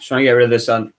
Just trying to get rid of the sun.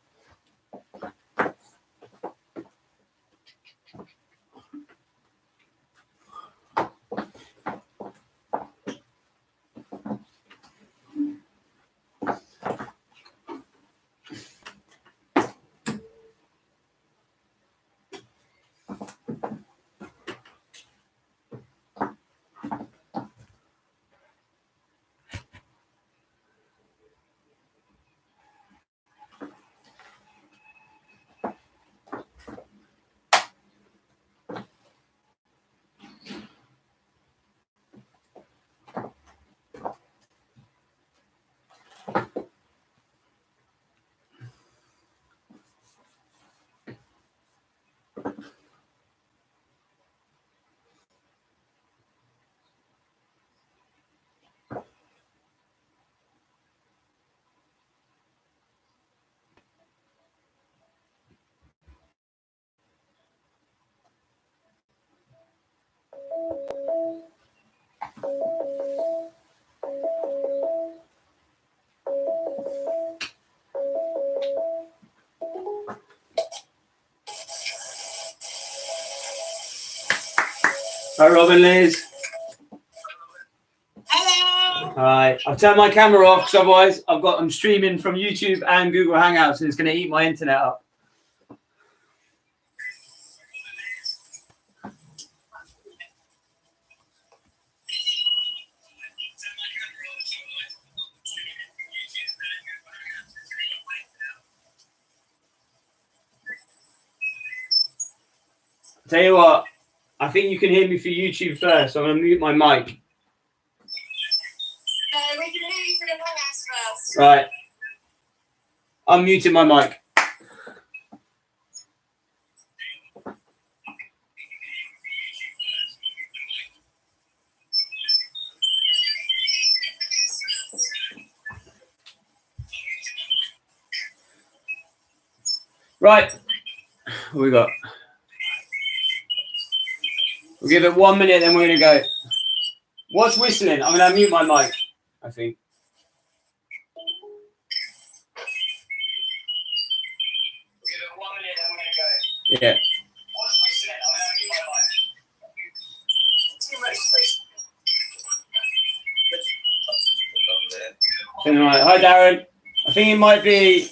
Hi, Robin, Liz. Hello. Hi. I've turned my camera off because otherwise I'm streaming from YouTube and Google Hangouts and it's going to eat my internet up. Tell you what, I think you can hear me through YouTube first. So I'm going to mute my mic. We can hear you through the Hangouts first. Right. I'm muting my mic. Right. What we got? We'll give it 1 minute, then we're going to go. What's whistling? I'm going to mute my mic, I think. We'll give it 1 minute, then we're going to go. Yeah. What's whistling? I'm going to mute my mic. Hi, Darren. I think it might be...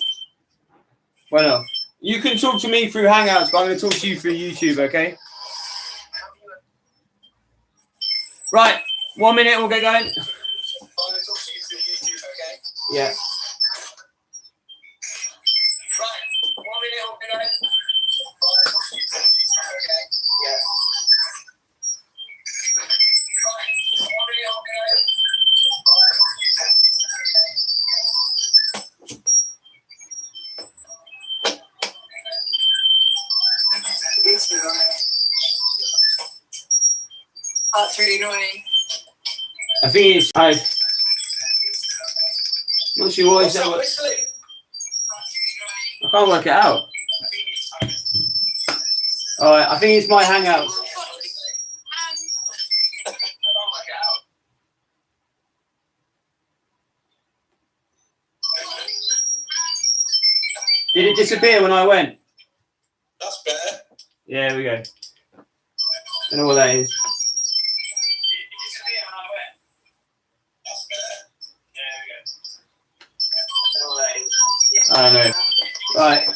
Well, no. You can talk to me through Hangouts, but I'm going to talk to you through YouTube, okay? Right, 1 minute, we'll get going. I'm going to talk to you through YouTube, okay? Yeah. Right, 1 minute, we'll get going. I'm going to talk to you through YouTube, okay? Yeah. Right, 1 minute, we'll get going. That's really annoying. I think it's... I'm not sure what is that. I can't work it out. All right, I think it's my Hangouts. Did it disappear when I went? That's better. Yeah, there we go. Don't know what that is. I don't know. Right.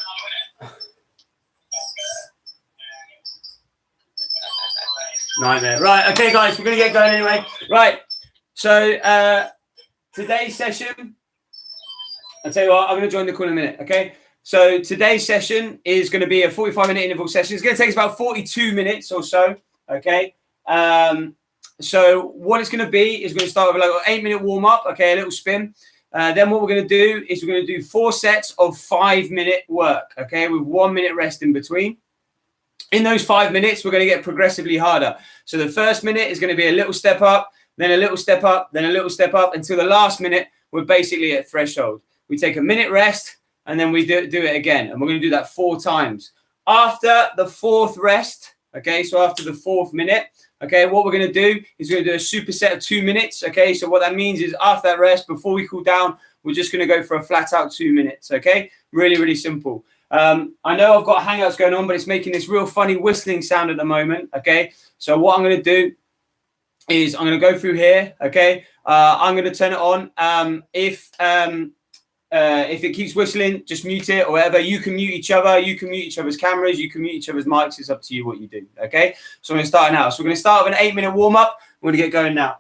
Nightmare. Right. Okay, guys, we're going to get going anyway. Right. So today's session, I'll tell you what, I'm going to join the call in a minute. Okay. So today's session is going to be a 45-minute interval session. It's going to take us about 42 minutes or so. Okay. So what it's going to be is we're going to start with like an 8-minute warm up. Okay. A little spin. Then what we're going to do is we're going to do 4 sets of 5-minute work, okay, with 1 minute rest in between. In those 5 minutes, we're going to get progressively harder. So the first minute is going to be a little step up, then a little step up, then a little step up, until the last minute, we're basically at threshold. We take a minute rest, and then we do it again. And we're going to do that 4 times. After the 4th rest, okay, so after the 4th minute, Okay, what we're going to do is we're going to do a superset of 2 minutes. Okay, so what that means is after that rest, before we cool down, we're just going to go for a flat out 2 minutes. Okay, really, really simple. I know I've got hangouts going on, but it's making this real funny whistling sound at the moment. Okay, so what I'm going to do is I'm going to go through here. Okay, I'm going to turn it on. If it keeps whistling, just mute it or whatever. You can mute each other. You can mute each other's cameras. You can mute each other's mics. It's up to you what you do. Okay. So I'm going to start now. So we're going to start with an 8-minute warm up. We're going to get going now.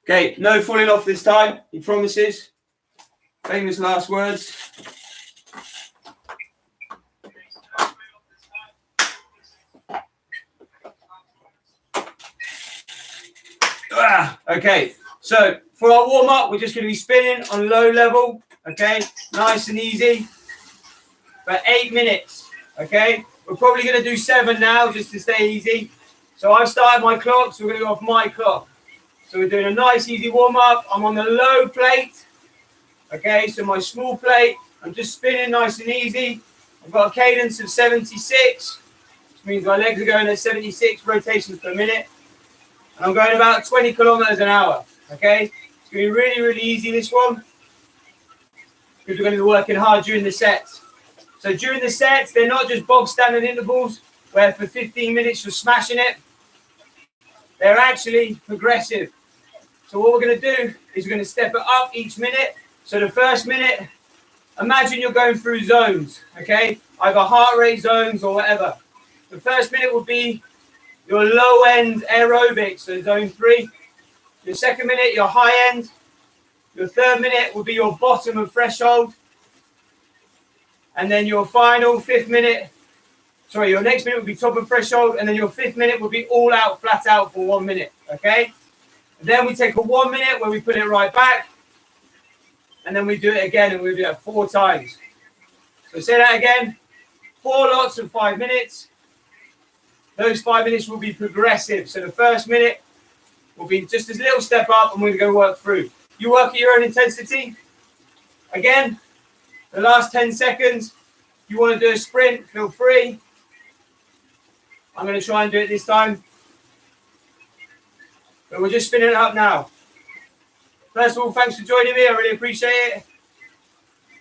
Okay. No falling off this time. He promises. Famous last words. Okay, so for our warm-up, we're just going to be spinning on low level, okay, nice and easy, for 8 minutes, okay. We're probably going to do 7 now, just to stay easy. So I've started my clock, so we're going to go off my clock. So we're doing a nice, easy warm-up. I'm on the low plate, okay, so my small plate, I'm just spinning nice and easy. I've got a cadence of 76, which means my legs are going at 76 rotations per minute. And I'm going about 20 kilometers an hour, okay? It's going to be really, really easy, this one, because we're going to be working hard during the sets. So during the sets, they're not just bog standard intervals, where for 15 minutes you're smashing it. They're actually progressive. So what we're going to do is we're going to step it up each minute. So the first minute, imagine you're going through zones, okay? Either heart rate zones or whatever. The first minute will be your low end aerobics, so zone 3. Your second minute, your high end. Your third minute will be your bottom of threshold. And then your final 5th minute, sorry, your next minute will be top of threshold. And then your 5th minute will be all out, flat out for 1 minute, okay? And then we take a 1 minute where we put it right back. And then we do it again, and we do it 4 times. So say that again, 4 lots of 5 minutes. Those 5 minutes will be progressive. So the first minute will be just a little step up, and we're going to work through. You work at your own intensity. Again, the last 10 seconds, if you want to do a sprint, feel free. I'm going to try and do it this time. But we're just spinning it up now. First of all, thanks for joining me. I really appreciate it.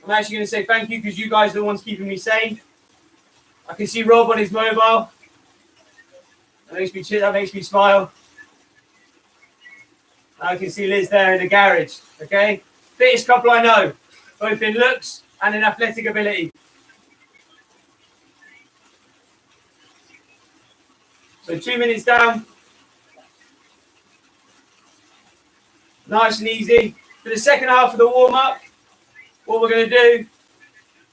I'm actually going to say thank you because you guys are the ones keeping me sane. I can see Rob on his mobile. That makes me smile. I can see Liz there in the garage. Okay, fittest couple I know, both in looks and in athletic ability. So 2 minutes down, nice and easy. For the second half of the warm up, what we're going to do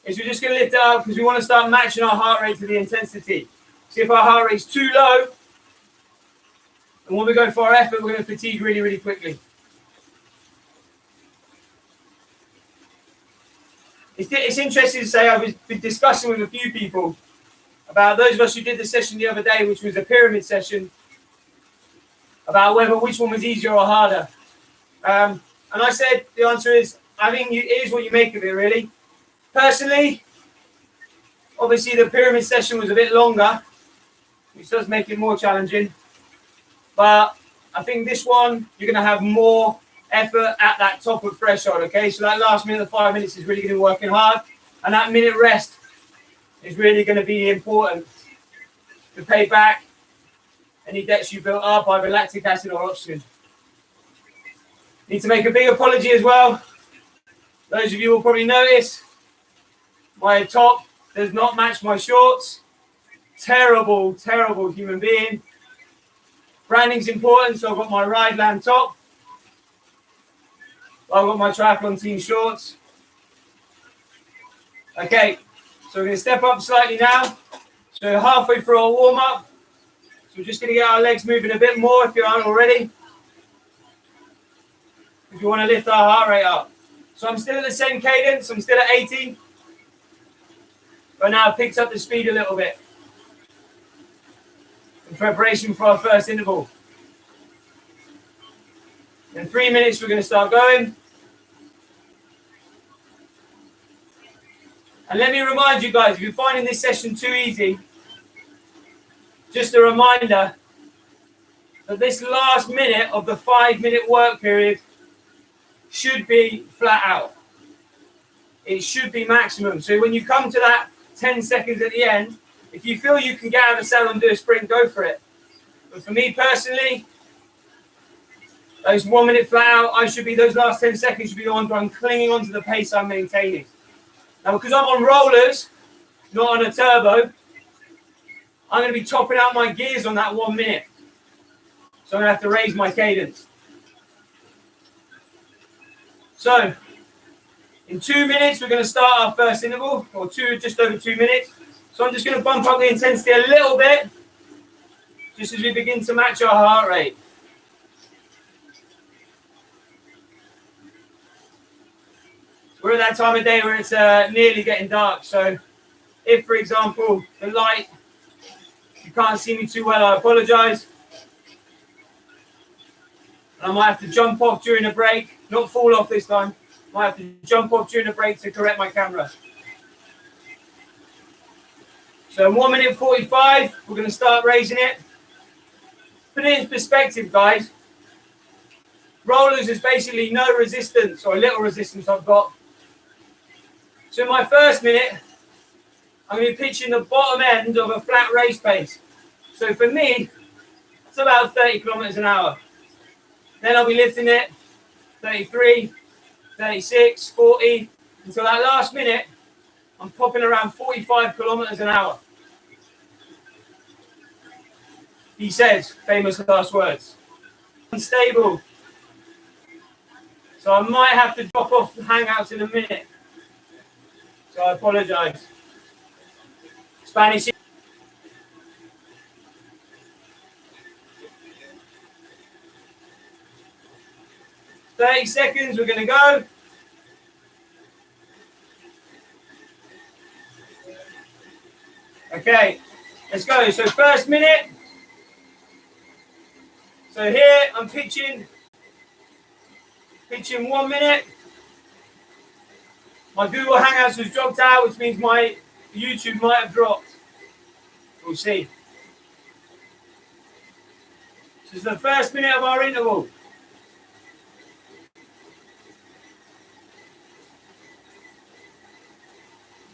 is we're just going to lift it up because we want to start matching our heart rate to the intensity. See if our heart rate's too low. And when we go for our effort, we're going to fatigue really, really quickly. It's interesting to say I've been discussing with a few people about those of us who did the session the other day, which was a pyramid session, about which one was easier or harder. And I said the answer is, I think it is what you make of it, really. Personally, obviously the pyramid session was a bit longer, which does make it more challenging. But I think this one, you're going to have more effort at that top of threshold, okay? So that last minute of 5 minutes is really going to be working hard. And that minute rest is really going to be important to pay back any debts you built up, either lactic acid or oxygen. Need to make a big apology as well. Those of you will probably notice my top does not match my shorts. Terrible, terrible human being. Branding's important, so I've got my Rideland top. I've got my triathlon team shorts. Okay, so we're going to step up slightly now. So halfway through our warm-up. So we're just going to get our legs moving a bit more if you aren't already. If you want to lift our heart rate up. So I'm still at the same cadence. I'm still at 80. But now I've picked up the speed a little bit. In preparation for our first interval. In 3 minutes, we're going to start going. And let me remind you guys, if you're finding this session too easy, just a reminder that this last minute of the 5-minute work period should be flat out. It should be maximum. So when you come to that 10 seconds at the end, if you feel you can get out of the saddle and do a sprint, go for it. But for me personally, those 1 minute flat out, those last 10 seconds should be the ones where I'm clinging onto the pace I'm maintaining. Now, because I'm on rollers, not on a turbo, I'm going to be topping out my gears on that 1 minute. So I'm going to have to raise my cadence. So, in 2 minutes, we're going to start our first interval, or just over 2 minutes. So I'm just going to bump up the intensity a little bit, just as we begin to match our heart rate. We're at that time of day where it's nearly getting dark. So if, for example, the light, you can't see me too well, I apologize. And I might have to jump off during a break, not fall off this time. I might have to jump off during a break to correct my camera. So 1 minute 45, we're going to start raising it. Put it in perspective, guys. Rollers is basically no resistance, or a little resistance I've got. So in my first minute, I'm going to be pitching the bottom end of a flat race pace. So for me, it's about 30 kilometers an hour. Then I'll be lifting it 33, 36, 40, until that last minute, I'm popping around 45 kilometers an hour. He says, famous last words. Unstable. So I might have to drop off the hangouts in a minute. So I apologize. Spanish. 30 seconds, we're going to go. Okay, let's go. So first minute. So here I'm pitching 1 minute. My Google Hangouts has dropped out, which means my YouTube might have dropped. We'll see. This is the first minute of our interval.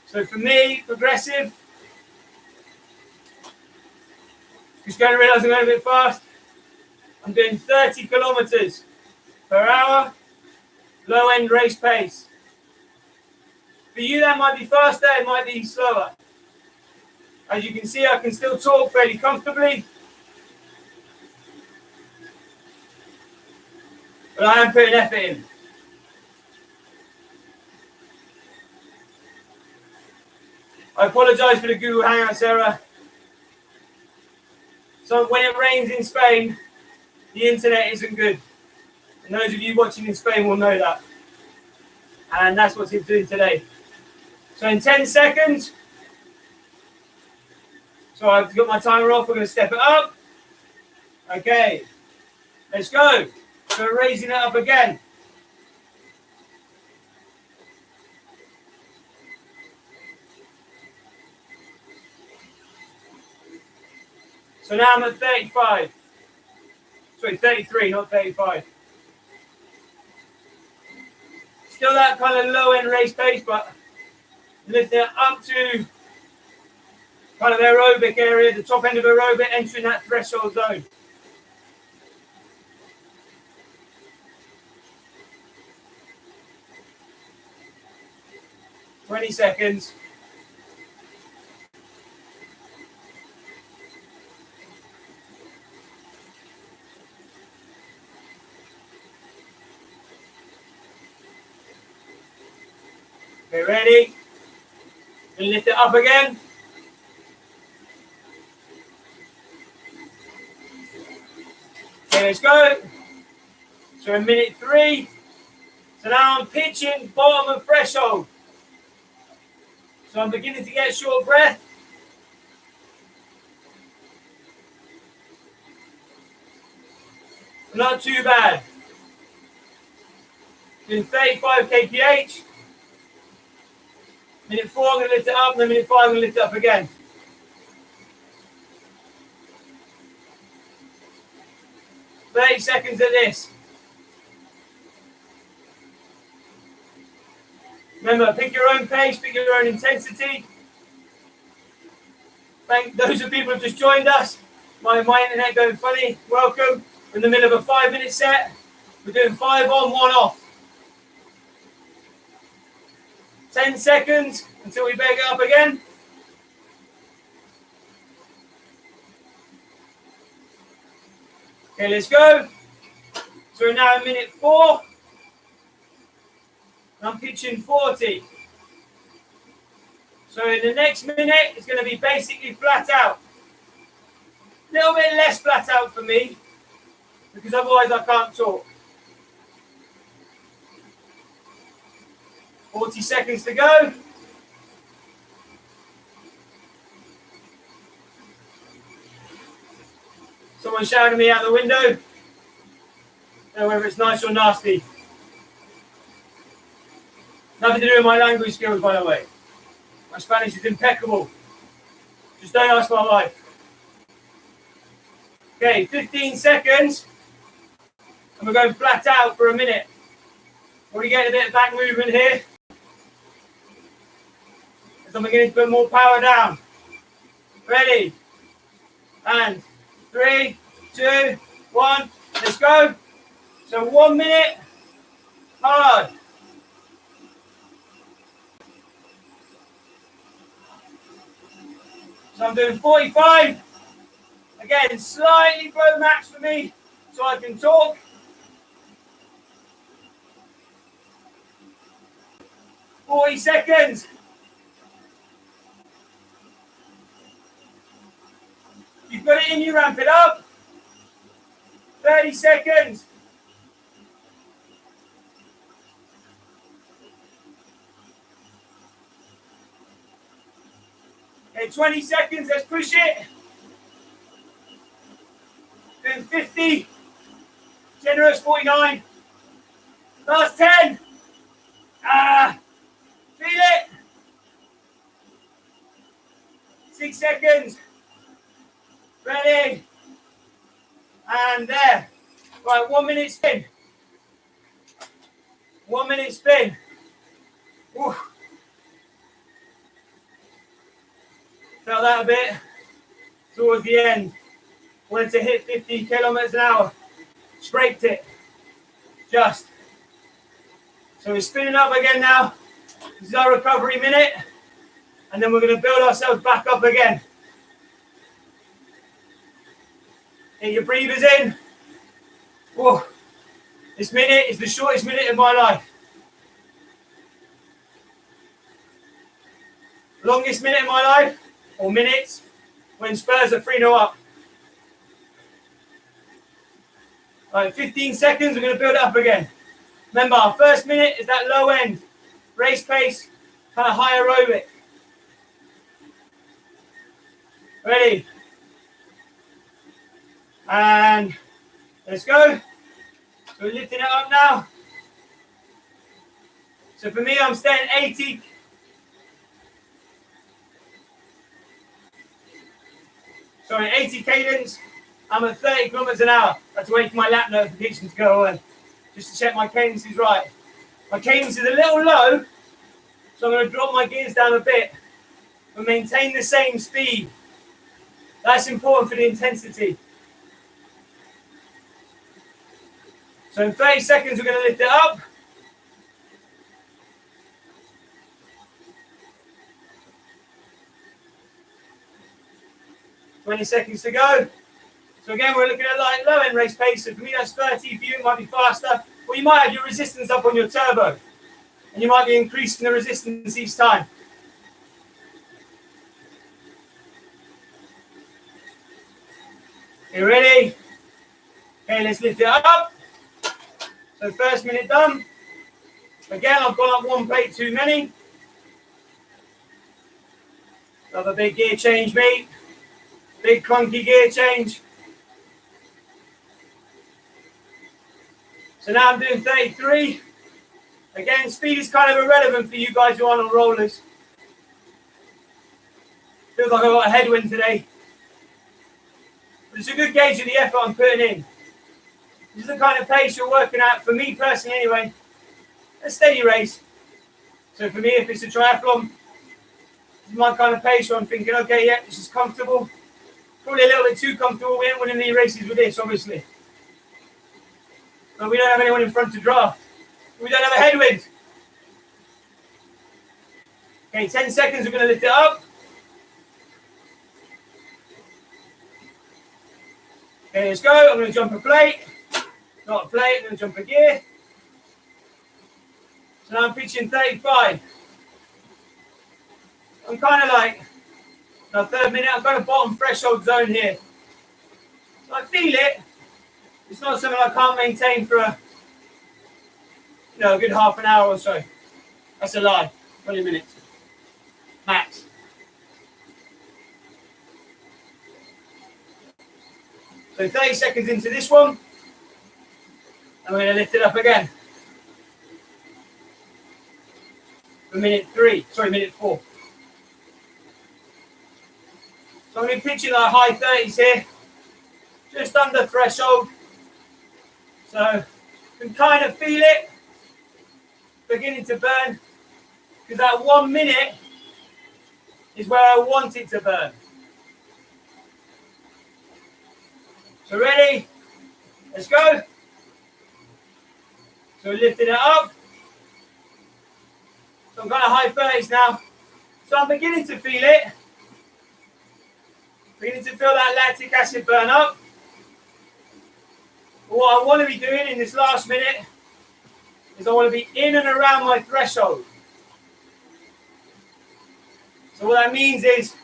So for me, progressive. Just going to realize I'm going a bit fast. I'm doing 30 kilometers per hour, low end race pace. For you, that might be faster, it might be slower. As you can see, I can still talk fairly comfortably. But I am putting effort in. I apologise for the Google Hangouts error. So when it rains in Spain, the internet isn't good. And those of you watching in Spain will know that. And that's what it's doing today. So in 10 seconds, so I've got my timer off, we're going to step it up. Okay, let's go. So we're raising it up again. So now I'm at 35. Sorry, 33, not 35. Still that kind of low end race pace, but lifting it up to kind of aerobic area, the top end of aerobic, entering that threshold zone. "20 seconds. Okay, ready? And lift it up again. Okay, let's go. So in minute 3. So now I'm pitching bottom of threshold. So I'm beginning to get short breath. Not too bad. Doing 35 kph. Minute 4, I'm going to lift it up, and then minute 5, I'm going to lift it up again. "30 seconds at this." Remember, pick your own pace, pick your own intensity. Thank those of people who have just joined us. My internet going funny. Welcome. We're in the middle of a 5-minute set. We're doing 5 on, 1 off. 10 seconds until we beg it up again. Okay, let's go. So we're now in minute 4. And I'm pitching 40. So in the next minute, it's going to be basically flat out. A little bit less flat out for me, because otherwise I can't talk. 40 seconds to go. Someone shouting at me out the window. I don't know whether it's nice or nasty. Nothing to do with my language skills, by the way. My Spanish is impeccable. Just don't ask my wife. Okay, 15 seconds. And we're going flat out for a minute. Already getting a bit of back movement here. As I'm beginning to put more power down. Ready? And 3, 2, 1. Let's go. So 1 minute. Hard. So I'm doing 45. Again, slightly below max for me, so I can talk. "40 seconds. You've got it in you, ramp it up. 30 seconds. Okay, 20 seconds, let's push it. Doing 50. Generous, 49. Last 10. Feel it. 6 seconds. Ready. And there. Right, 1 minute spin. 1 minute spin. Ooh. Felt that a bit towards the end. Wanted to hit 50 kilometers an hour. Scraped it. Just. So we're spinning up again now. This is our recovery minute. And then we're going to build ourselves back up again. Get your breathers in. Whoa. This minute is the shortest minute of my life. Longest minute of my life, or minutes, when Spurs are 3-0 up. All right, 15 seconds, we're going to build it up again. Remember, our first minute is that low end, race pace, kind of high aerobic. Ready? And let's go. So we're lifting it up now. So for me, I'm staying 80. Sorry, 80 cadence. I'm at 30 kilometers an hour. I have to wait for my lap notification to go away, just to check my cadence is right. My cadence is a little low, so I'm going to drop my gears down a bit and maintain the same speed. That's important for the intensity. So in 30 seconds, we're going to lift it up. "20 seconds to go." So again, we're looking at like low end race pace. So for me, that's 30. For you, it might be faster. Or you might have your resistance up on your turbo. And you might be increasing the resistance each time. You ready? Okay, let's lift it up. So first minute done. Again, I've gone up one plate too many. Another big gear change, mate. Big clunky gear change. So now I'm doing 33. Again, speed is kind of irrelevant for you guys who aren't on rollers. Feels like I've got a headwind today. But it's a good gauge of the effort I'm putting in. This is the kind of pace you're working at, for me personally anyway, a steady race. So for me, if it's a triathlon, this is my kind of pace where I'm thinking, okay, yeah, this is comfortable. Probably a little bit too comfortable. We ain't winning any races with this, obviously. But we don't have anyone in front to draft. We don't have a headwind. Okay, 10 seconds, we're going to lift it up. Okay, let's go. I'm going to jump a plate. Not a plate, I'm going to jump a gear. So now I'm pitching 35. I'm kind of like, now third minute, I've got a bottom threshold zone here. So I feel it. It's not something I can't maintain for a good half an hour or so. That's a lie. 20 minutes. Max. So 30 seconds into this one. I'm going to lift it up again. For minute 4. So I'm going to be pitching like high 30s here. Just under threshold. So I can kind of feel it beginning to burn. Because that 1 minute is where I want it to burn. So ready? Let's go. So we're lifting it up. So I'm kind of high 30s now. So I'm beginning to feel it. Beginning to feel that lactic acid burn up. But what I want to be doing in this last minute is I want to be in and around my threshold. So what that means is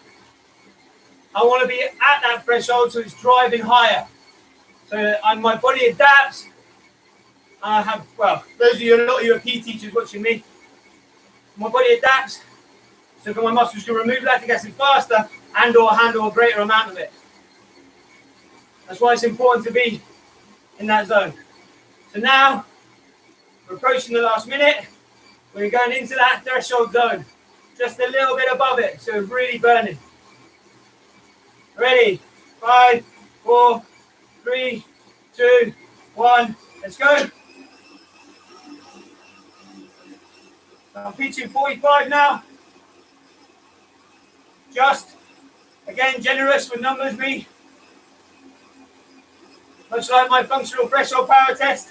I want to be at that threshold so it's driving higher. So my body adapts. I have, well, those of you, a lot of you are PE teachers watching me. My body adapts so that my muscles can remove lactic acid faster and or handle a greater amount of it. That's why it's important to be in that zone. So now we're approaching the last minute. We're going into that threshold zone, just a little bit above it, so it's really burning. Ready? 5, 4, 3, 2, 1. Let's go. I'm pitching 45 now. Just, again, generous with numbers, me. Much like my functional threshold power test.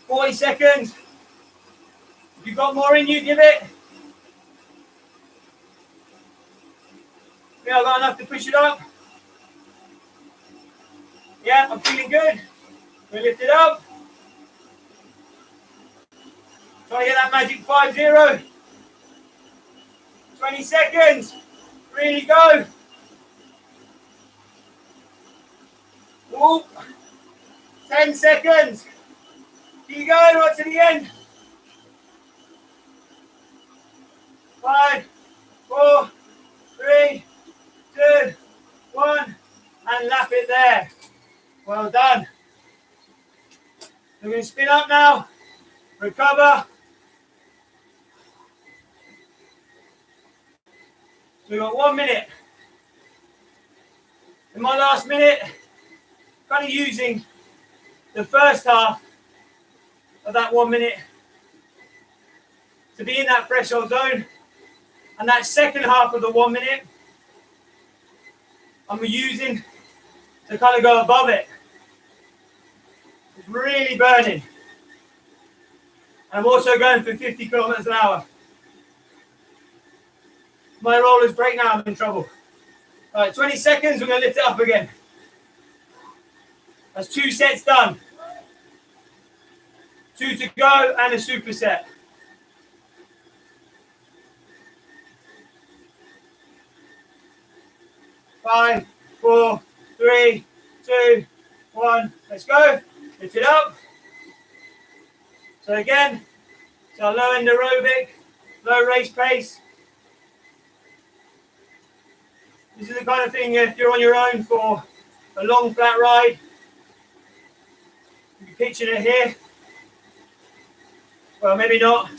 40 seconds. If you've got more in you, give it. Yeah, I've got enough to push it up. Yeah, I'm feeling good. We lift it up. Try to get that magic 5-0. 20 seconds. Really go. Whoop. 10 seconds. Keep going right to the end. 5, 4, 3, 2, 1. And lap it there. Well done. We're going to spin up now. Recover. So we've got 1 minute. In my last minute, kind of using the first half of that 1 minute to be in that threshold zone. And that second half of the 1 minute, I'm using to kind of go above it. It's really burning. And I'm also going for 50 kilometers an hour. My rollers break now, I'm in trouble. All right, 20 seconds, we're going to lift it up again. That's 2 sets done. 2 to go and a superset. Five, 4, 3, 2, 1. Let's go. Lift it up. So again, it's our low end aerobic, low race pace. This is the kind of thing if you're on your own for a long flat ride. You'll be pitching it here. Well, maybe not.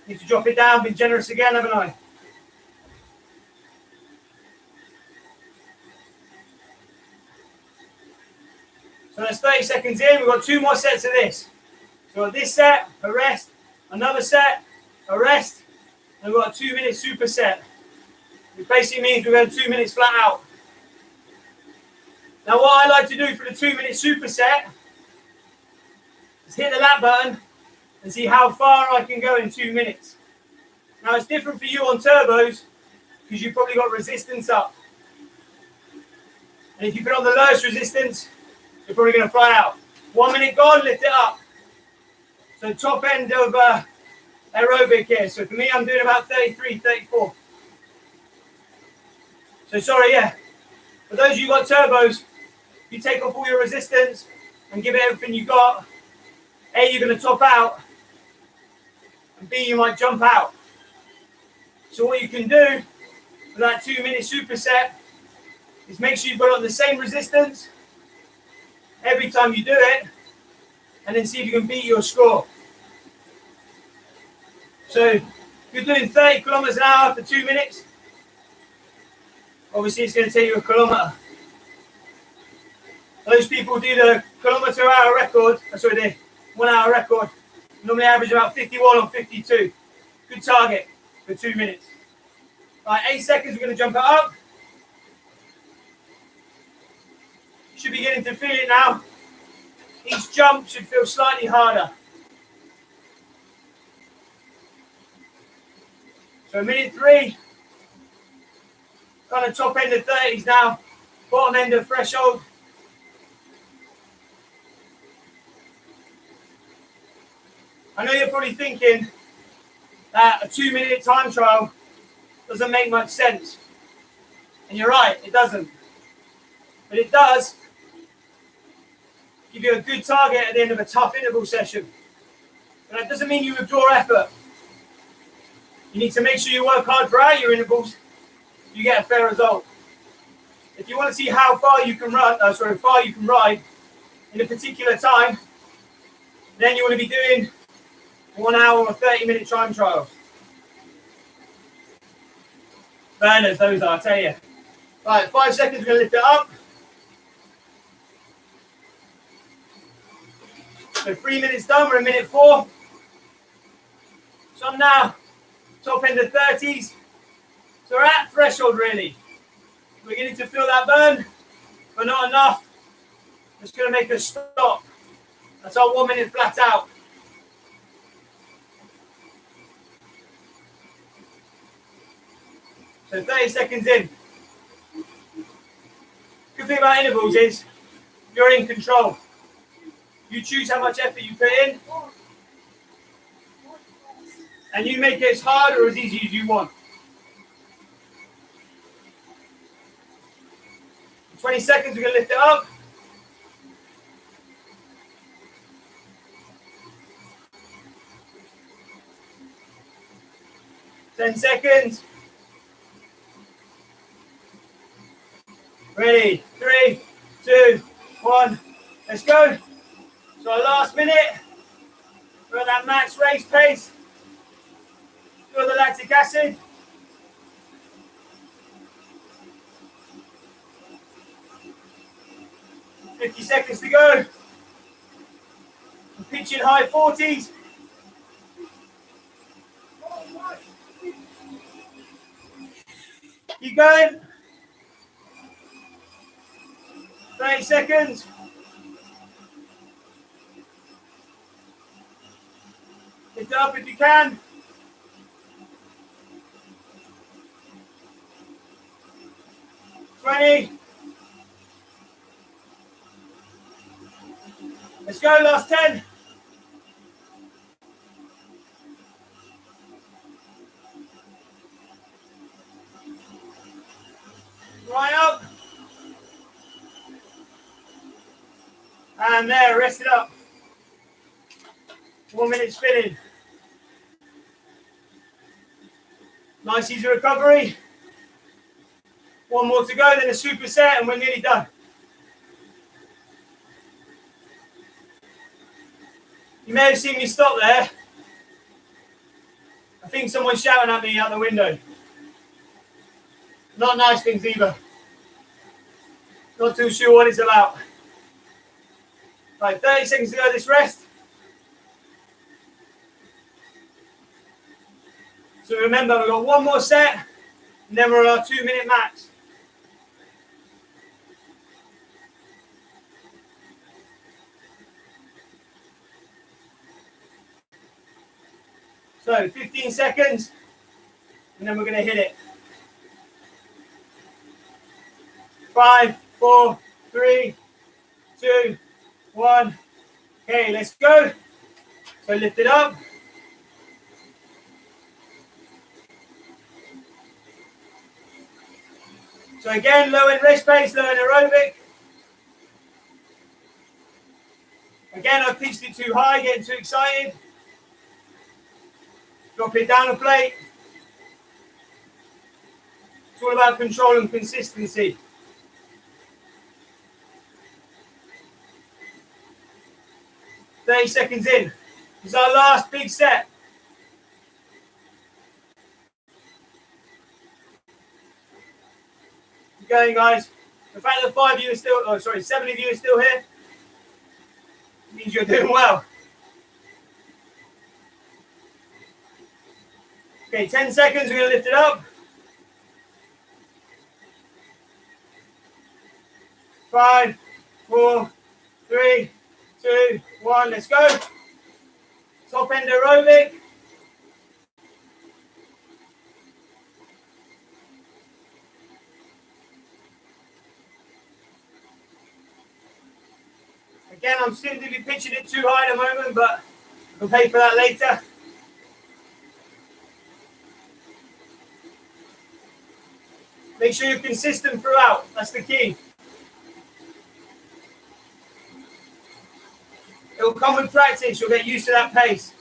Need to drop it down, been generous again, haven't I? So that's 30 seconds in. We've got 2 more sets of this. So we've got this set, a rest, another set, a rest, and we've got a 2-minute superset. Which basically means we're going 2 minutes flat out. Now what I like to do for the 2-minute superset is hit the lap button and see how far I can go in 2 minutes. Now it's different for you on turbos because you've probably got resistance up. And if you put on the lowest resistance, you're probably going to fly out. 1 minute gone, lift it up. So top end of aerobic here. So for me, I'm doing about 33, 34. So sorry, yeah. For those of you who got turbos, you take off all your resistance and give it everything you got. A, you're going to top out. And B, you might jump out. So what you can do for that 2-minute superset is make sure you put on the same resistance every time you do it, and then see if you can beat your score. So if you're doing 30 kilometers an hour for 2 minutes, obviously it's going to take you a kilometer. Those people do the kilometer hour record, the 1 hour record, normally average about 51 or 52. Good target for 2 minutes. Right, 8 seconds, we're going to jump it up. Should be getting to feel it now. Each jump should feel slightly harder. So minute 3, kind of top end of 30s now, bottom end of threshold. I know you're probably thinking that a 2-minute time trial doesn't make much sense. And you're right, it doesn't. But it does give you a good target at the end of a tough interval session. But that doesn't mean you withdraw effort. You need to make sure you work hard throughout your intervals. You get a fair result. If you want to see how far you can ride in a particular time, then you want to be doing 1 hour or 30-minute time trials. Burners, those are, I tell you. Right, 5 seconds, we're going to lift it up. So 3 minutes done, we're in minute 4. So I'm now top end of 30s. So we're at threshold really. We're beginning to feel that burn, but not enough. It's going to make us stop. That's our 1 minute flat out. So 30 seconds in. Good thing about intervals is you're in control. You choose how much effort you put in, and you make it as hard or as easy as you want. 20 seconds, we're going to lift it up. Ten seconds. Ready? 3, 2, 1. Let's go. So our last minute. We're at that max race pace. Feel the lactic acid. $50 seconds to go. I'm pitching high 40s. Keep going. 30 seconds. Lift it up if you can. 20. Let's go, last 10. Right up. And there, rest it up. 1 minute spinning. Nice easy recovery. One more to go, then a superset, and we're nearly done. You may have seen me stop there. I think someone's shouting at me out the window. Not nice things either. Not too sure what it's about. Right, 30 seconds to go this rest. So remember, we've got one more set, and then we're on our 2-minute max. So 15 seconds, and then we're going to hit it. 5, 4, 3, 2, 1. Okay, let's go. So lift it up. So again, low in rest pace, low in aerobic. Again, I pitched it too high, getting too excited. Drop it down a plate. It's all about control and consistency. "30 seconds in. This is our last big set. Keep going, guys. The fact that 7 of you are still here means you're doing well. Okay, 10 seconds, we're going to lift it up. 5, 4, 3, 2, 1, let's go. Top end aerobic. Again, I'm simply pitching it too high at the moment, but we'll pay for that later. Make sure you're consistent throughout. That's the key. It will come with practice. You'll get used to that pace.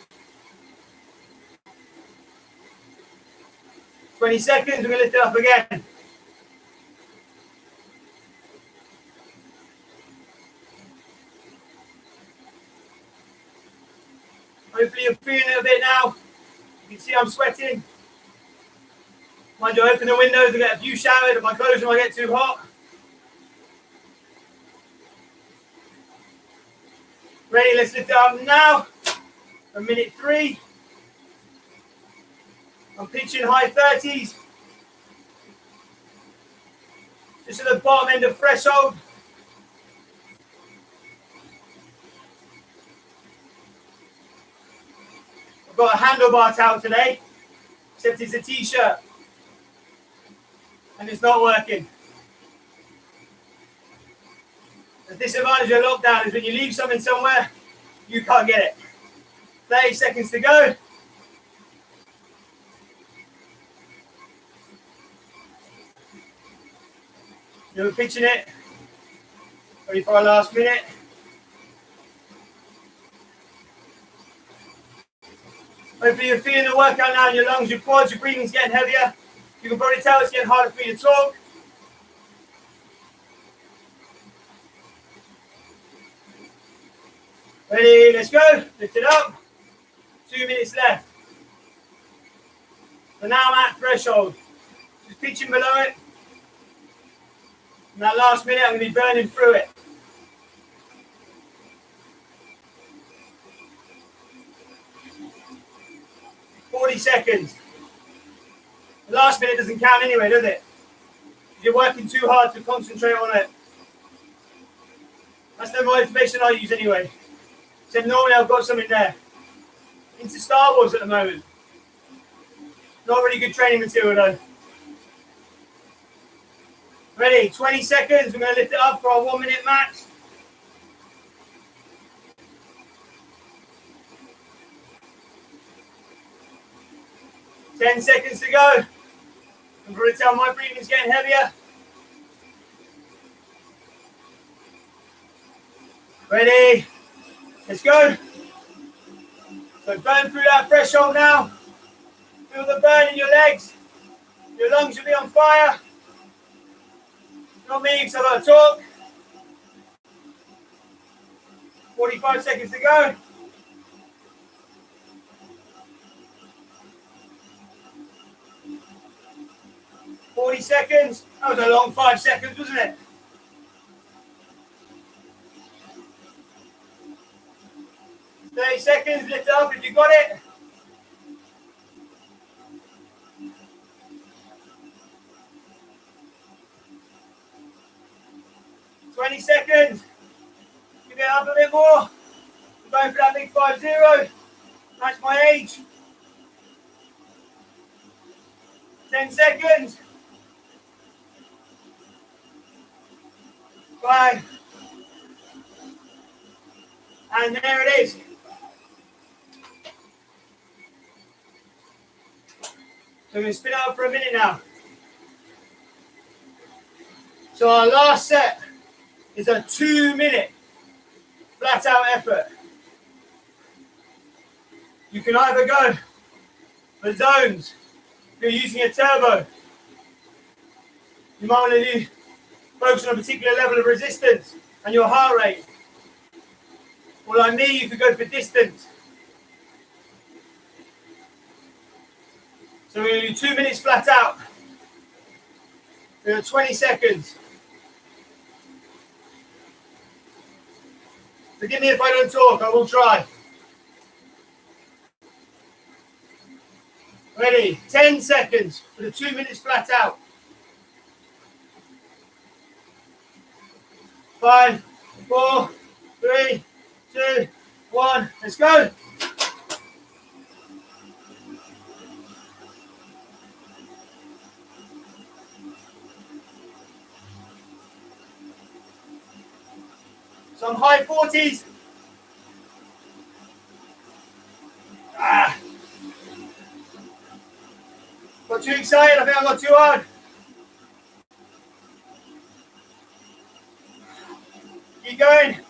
20 seconds. We're going to lift it up again. Hopefully you're feeling it a bit now. You can see I'm sweating. Mind you, open the windows to get a few showered. If I close them, I get too hot. Ready, let's lift it up now. A minute 3. I'm pitching high 30s. Just at the bottom end of threshold. I've got a handlebar towel today, except it's a t-shirt. And it's not working. The disadvantage of lockdown is when you leave something somewhere, you can't get it. 30 seconds to go. You're pitching it. Ready for our last minute. Hopefully you're feeling the workout now in your lungs, your quads, your breathing's getting heavier. You can probably tell it's getting harder for you to talk. Ready, let's go. Lift it up. 2 minutes left. So now I'm at threshold. Just pitching below it. In that last minute, I'm going to be burning through it. "40 seconds. The last minute doesn't count anyway, does it? You're working too hard to concentrate on it. That's the motivation I use anyway. Except normally I've got something there. Into Star Wars at the moment. Not really good training material though. Ready, 20 seconds. We're going to lift it up for our 1 minute max. Ten seconds to go. I'm going to tell my breathing's getting heavier. Ready? Let's go. So burn through that threshold now. Feel the burn in your legs. Your lungs will be on fire. Not me, because I've got to talk. 45 seconds to go. 40 seconds. That was a long 5 seconds, wasn't it? Seconds, lift it up if you got it. Seconds. Give it up a bit more. I'm going for that big 5-0. That's my age. 10 seconds. 5. And there it is. So we're going to spin out for a minute now. So our last set is a 2-minute flat out effort. You can either go for zones. If you're using a turbo, you might want to focus on a particular level of resistance and your heart rate. Or like me, you could go for distance. So we're going to do 2 minutes flat out. We're going to 20 seconds. Forgive me if I don't talk, I will try. Ready, 10 seconds for the 2 minutes flat out. 5, 4, 3, 2, 1, let's go. Some high 40s. Got too excited, I think I got too hard. Keep going.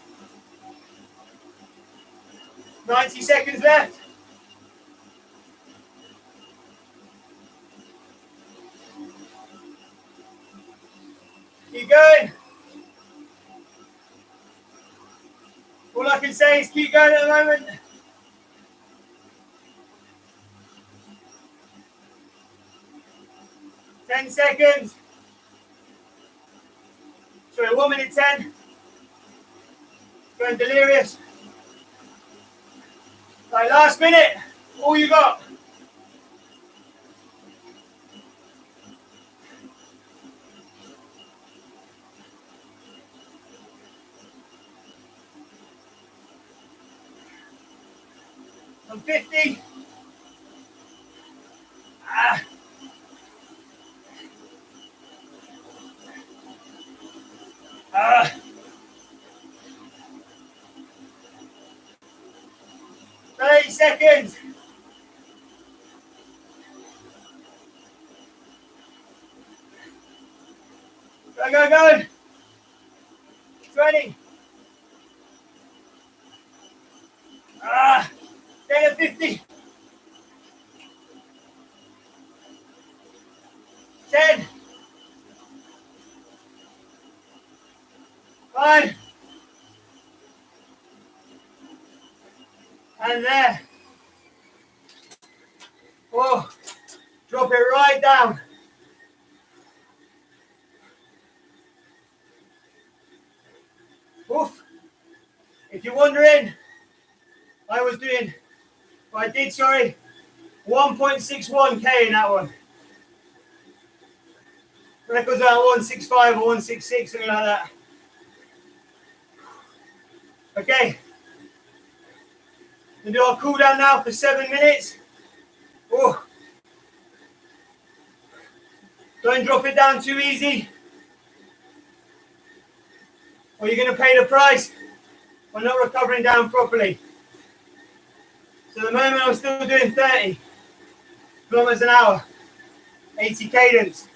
90 seconds left. Keep going. All I can say is keep going at the moment. Seconds. Sorry, 1 minute 10. Going delirious. Right, last minute. All you got. I'm 50. 30 seconds. Go, go, go. 20. 10 and 50. 10. 5. And there. Oh, drop it right down. Oof. If you're wondering, I did 1.61k in that one. Records are 165 or 166, something like that. Okay. We'll do our cool down now for 7 minutes. Oh. Don't drop it down too easy, or you're going to pay the price for not recovering down properly. So at the moment I'm still doing 30 kilometers an hour, 80 cadence.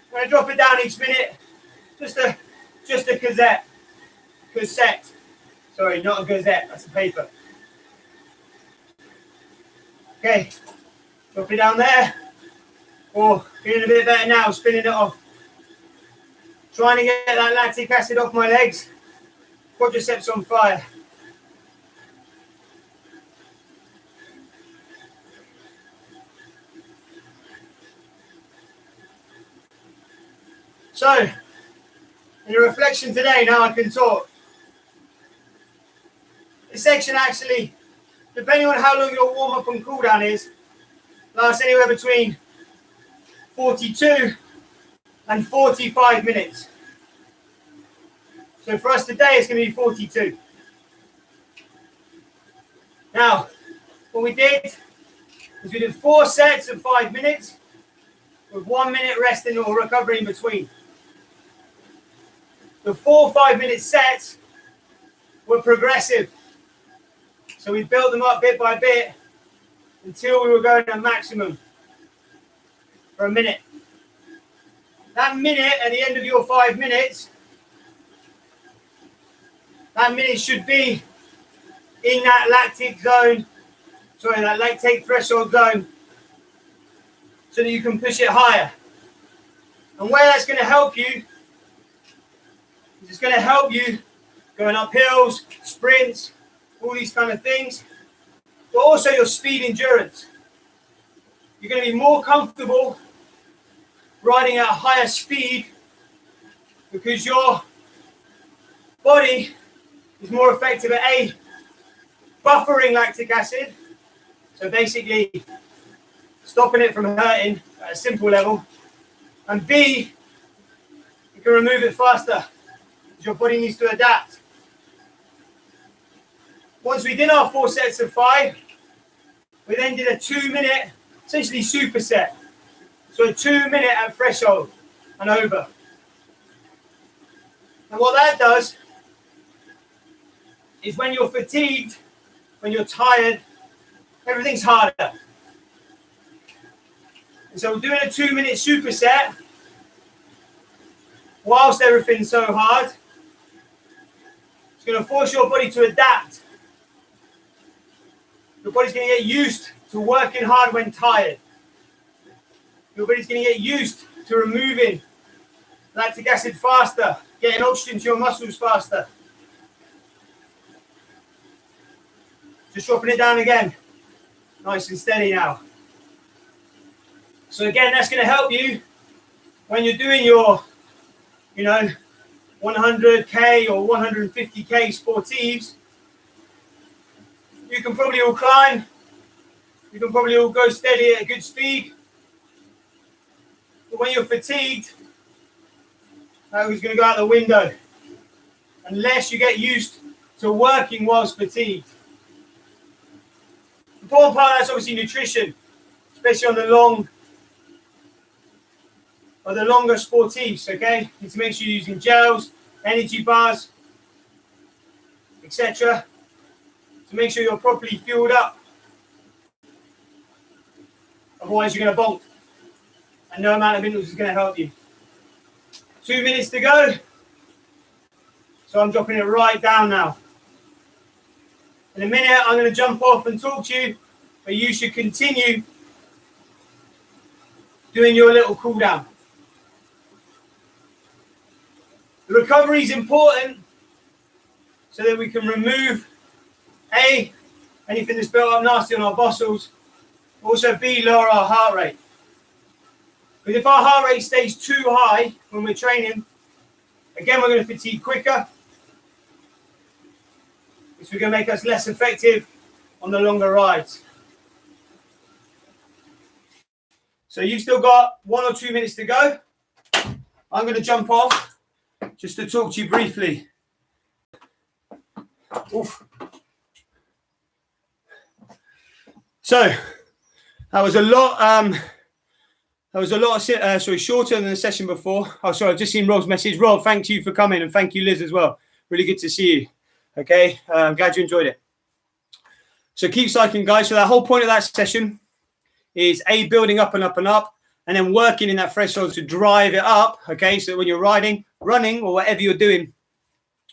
I'm going to drop it down each minute, just a cassette. Sorry, not a gazette, that's a paper. Okay, drop it down there. Oh, feeling a bit better now, spinning it off. Trying to get that lactic acid off my legs. Quadriceps on fire. So, in a reflection today, now I can talk. This section actually, depending on how long your warm-up and cool-down is, lasts anywhere between 42 and 45 minutes. So for us today, it's going to be 42. Now, what we did is we did 4 sets of 5 minutes with 1 minute resting or recovery in between. The 4 5-minute sets were progressive. So we built them up bit by bit until we were going to maximum for a minute. That minute at the end of your 5 minutes, that minute should be in that lactic zone, that lactate threshold zone, so that you can push it higher. And where that's going to help you, is it's going to help you going up hills, sprints, all these kind of things, but also your speed endurance. You're going to be more comfortable riding at a higher speed because your body is more effective at A, buffering lactic acid, so basically stopping it from hurting at a simple level, and B, you can remove it faster because your body needs to adapt. Once we did our 4 sets of 5, we then did a 2-minute, essentially superset. So a 2-minute at threshold and over. And what that does is when you're fatigued, when you're tired, everything's harder. And so we're doing a 2-minute superset whilst everything's so hard. It's going to force your body to adapt. Your body's going to get used to working hard when tired. Your body's going to get used to removing lactic acid faster, getting oxygen to your muscles faster. Just dropping it down again. Nice and steady now. So again, that's going to help you when you're doing your, 100k or 150k sportives. You can probably all climb. You can probably all go steady at a good speed. But when you're fatigued, that is going to go out the window. Unless you get used to working whilst fatigued. The important part of that's obviously nutrition, especially on the longer sportives, okay? You need to make sure you're using gels, energy bars, etc. to make sure you're properly fueled up. Otherwise, you're going to bonk. And no amount of minerals is going to help you. 2 minutes to go. So I'm dropping it right down now. In a minute, I'm going to jump off and talk to you, but you should continue doing your little cool down. The recovery is important so that we can remove A, anything that's built up nasty on our muscles, also B, lower our heart rate. Because if our heart rate stays too high when we're training, again, we're going to fatigue quicker. Which is going to make us less effective on the longer rides. So you've still got 1 or 2 minutes to go. I'm going to jump off just to talk to you briefly. Oof. So that was a lot. Shorter than the session before. Oh, sorry, I've just seen Rob's message. Rob, thank you for coming, and thank you, Liz, as well. Really good to see you. Okay, I'm glad you enjoyed it. So keep cycling, guys. So the whole point of that session is A, building up and up and up, and then working in that threshold to drive it up. Okay, so when you're riding, running, or whatever you're doing,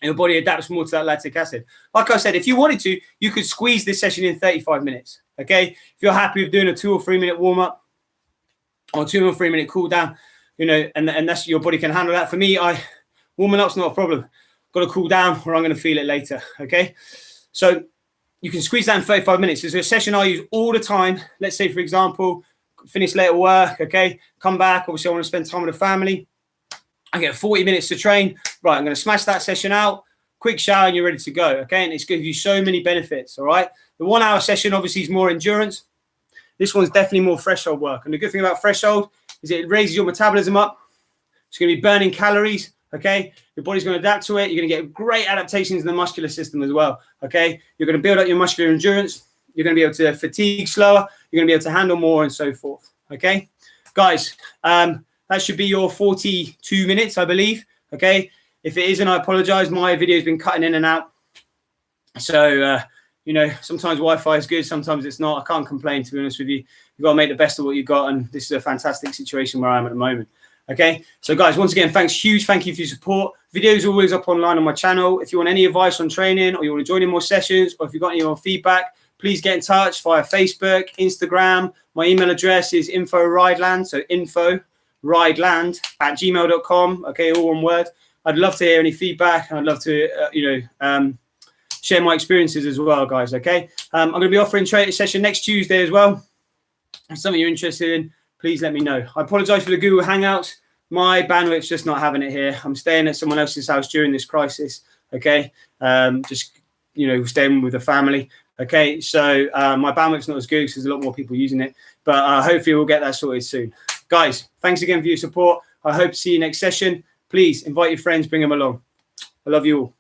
your body adapts more to that lactic acid. Like I said, if you wanted to, you could squeeze this session in 35 minutes. Okay, if you're happy with doing a 2 or 3 minute warm up or 2 or 3 minute cool down, and that's your body can handle that. For me, warming up's not a problem. Got to cool down or I'm going to feel it later. Okay, so you can squeeze that in 35 minutes. It's a session I use all the time. Let's say, for example, finish late at work. Okay, come back. Obviously, I want to spend time with the family. I get 40 minutes to train. Right, I'm going to smash that session out. Quick shower and you're ready to go. Okay, and it's gives you so many benefits. All right. The 1 hour session obviously is more endurance. This one's definitely more threshold work. And the good thing about threshold is it raises your metabolism up. It's going to be burning calories. Okay, your body's going to adapt to it. You're going to get great adaptations in the muscular system as well. Okay, you're going to build up your muscular endurance. You're going to be able to fatigue slower. You're going to be able to handle more and so forth. Okay, guys, that should be your 42 minutes, I believe. Okay, if it isn't, I apologize. My video has been cutting in and out. So, you know, sometimes Wi-Fi is good. Sometimes it's not. I can't complain, to be honest with you. You've got to make the best of what you've got. And this is a fantastic situation where I am at the moment. Okay, so guys, once again, huge thank you for your support. Videos are always up online on my channel. If you want any advice on training, or you want to join in more sessions, or if you've got any more feedback, please get in touch via Facebook, Instagram. My email address is info-rideland, so info-rideland@gmail.com. Okay, all one word. I'd love to hear any feedback, and I'd love to, share my experiences as well, guys. Okay, I'm going to be offering training session next Tuesday as well. If something you're interested in, please let me know. I apologize for the Google Hangouts. My bandwidth's just not having it here. I'm staying at someone else's house during this crisis. Okay, just staying with the family. Okay, so my bandwidth's not as good because there's a lot more people using it, but hopefully we'll get that sorted soon. Guys, thanks again for your support. I hope to see you next session. Please invite your friends, bring them along. I love you all.